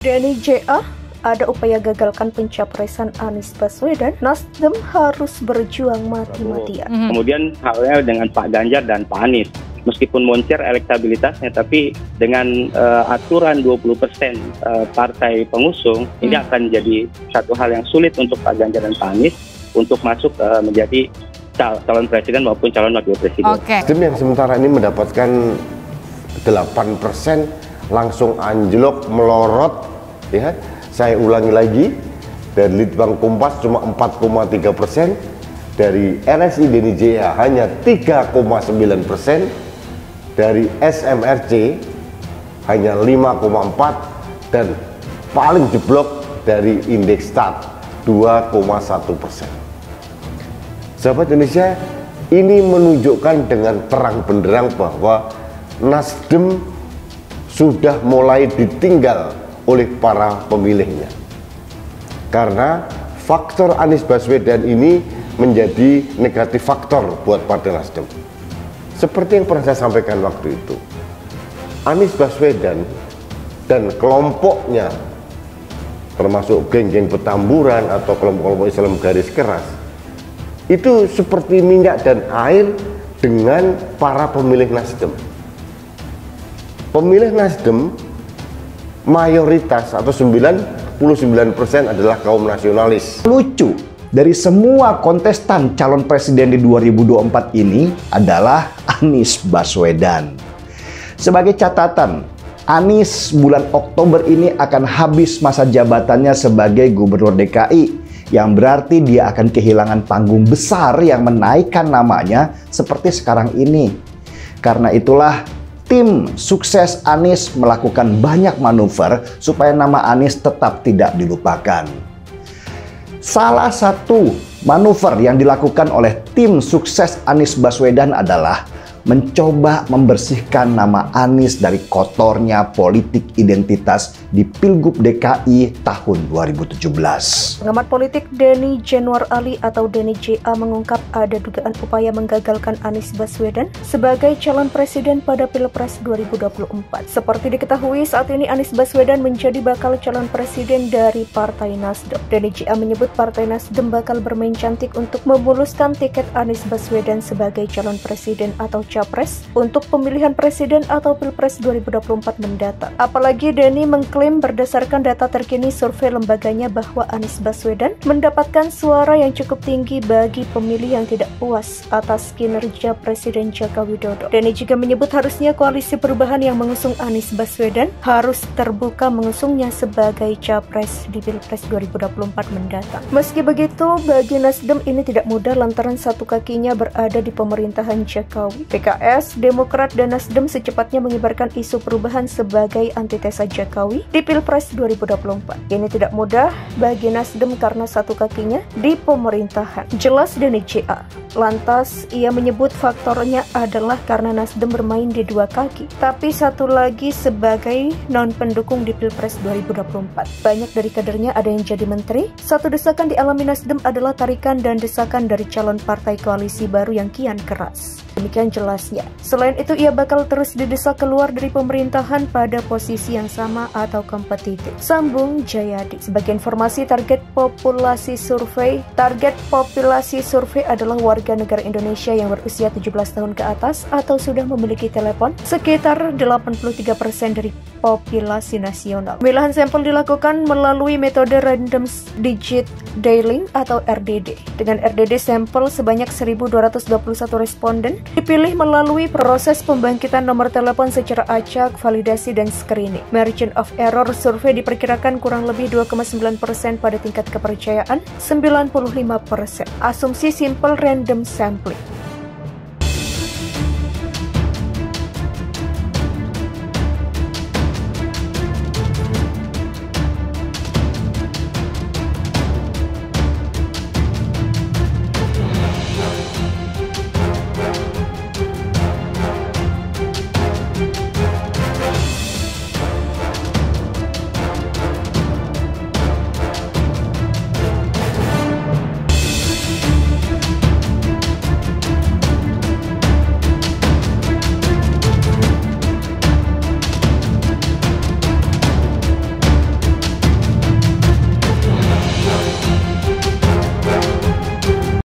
Denny JA, ada upaya gagalkan pencapresan Anies Baswedan, Nasdem harus berjuang mati-matian. Kemudian halnya dengan Pak Ganjar dan Pak Anies. Meskipun moncer elektabilitasnya, tapi dengan aturan 20% partai pengusung, ini akan jadi satu hal yang sulit untuk Pak Ganjar dan Pak Anies untuk masuk menjadi calon presiden maupun calon wakil presiden. Nasdem yang sementara ini mendapatkan 8% langsung anjlok melorot, ya. Saya ulangi lagi, dari Litbang Kompas cuma 4,3%, dari LSI Denny JA hanya 3,9%, dari SMRC hanya 5,4%, dan paling jeblok dari Indeks Start 2,1%. Sahabat Indonesia, ini menunjukkan dengan terang benderang bahwa Nasdem sudah mulai ditinggal oleh para pemilihnya, karena faktor Anies Baswedan ini menjadi negatif faktor buat Partai Nasdem. Seperti yang pernah saya sampaikan waktu itu, Anies Baswedan dan kelompoknya, termasuk geng-geng Petamburan atau kelompok-kelompok Islam garis keras, itu seperti minyak dan air dengan para pemilih Nasdem. Pemilih Nasdem mayoritas atau 99% adalah kaum nasionalis. Lucu, dari semua kontestan calon presiden di 2024 ini adalah Anies Baswedan. Sebagai catatan, Anies bulan Oktober ini akan habis masa jabatannya sebagai Gubernur DKI, yang berarti dia akan kehilangan panggung besar yang menaikkan namanya seperti sekarang ini. Karena itulah tim sukses Anies melakukan banyak manuver supaya nama Anies tetap tidak dilupakan. Salah satu manuver yang dilakukan oleh tim sukses Anies Baswedan adalah mencoba membersihkan nama Anies dari kotornya politik identitas di Pilgub DKI tahun 2017. Pengamat politik Denny Januar Ali atau Denny JA mengungkap ada dugaan upaya menggagalkan Anies Baswedan sebagai calon presiden pada Pilpres 2024. Seperti diketahui, saat ini Anies Baswedan menjadi bakal calon presiden dari Partai Nasdem. Denny JA menyebut Partai Nasdem bakal bermain cantik untuk memuluskan tiket Anies Baswedan sebagai calon presiden atau capres untuk pemilihan presiden atau Pilpres 2024 mendatang. Apalagi Denny mengklaim berdasarkan data terkini survei lembaganya bahwa Anies Baswedan mendapatkan suara yang cukup tinggi bagi pemilih yang tidak puas atas kinerja Presiden Joko Widodo. Denny juga menyebut harusnya koalisi perubahan yang mengusung Anies Baswedan harus terbuka mengusungnya sebagai capres di Pilpres 2024 mendatang. Meski begitu, bagi Nasdem ini tidak mudah lantaran satu kakinya berada di pemerintahan Jokowi. PKS, Demokrat, dan Nasdem secepatnya mengibarkan isu perubahan sebagai antitesa Jokowi di Pilpres 2024. Ini tidak mudah bagi Nasdem karena satu kakinya di pemerintahan. Jelas Denny JA. Lantas, ia menyebut faktornya adalah karena Nasdem bermain di dua kaki, tapi satu lagi sebagai non-pendukung di Pilpres 2024. Banyak dari kadernya ada yang jadi menteri. Satu desakan dialami Nasdem adalah tarikan dan desakan dari calon partai koalisi baru yang kian keras. Demikian jelasnya. Selain itu, ia bakal terus didesak keluar dari pemerintahan pada posisi yang sama atau kompetitif. Sambung Jayadi. Sebagai informasi, target populasi survei adalah warga negara Indonesia yang berusia 17 tahun ke atas atau sudah memiliki telepon, sekitar 83% dari populasi nasional. Pemilahan sampel dilakukan melalui metode Random Digit Dialing atau RDD. Dengan RDD sampel sebanyak 1.221 responden dipilih melalui proses pembangkitan nomor telepon secara acak, validasi, dan screening. Margin of error survei diperkirakan kurang lebih 2,9% pada tingkat kepercayaan 95%. Asumsi simple random sampling.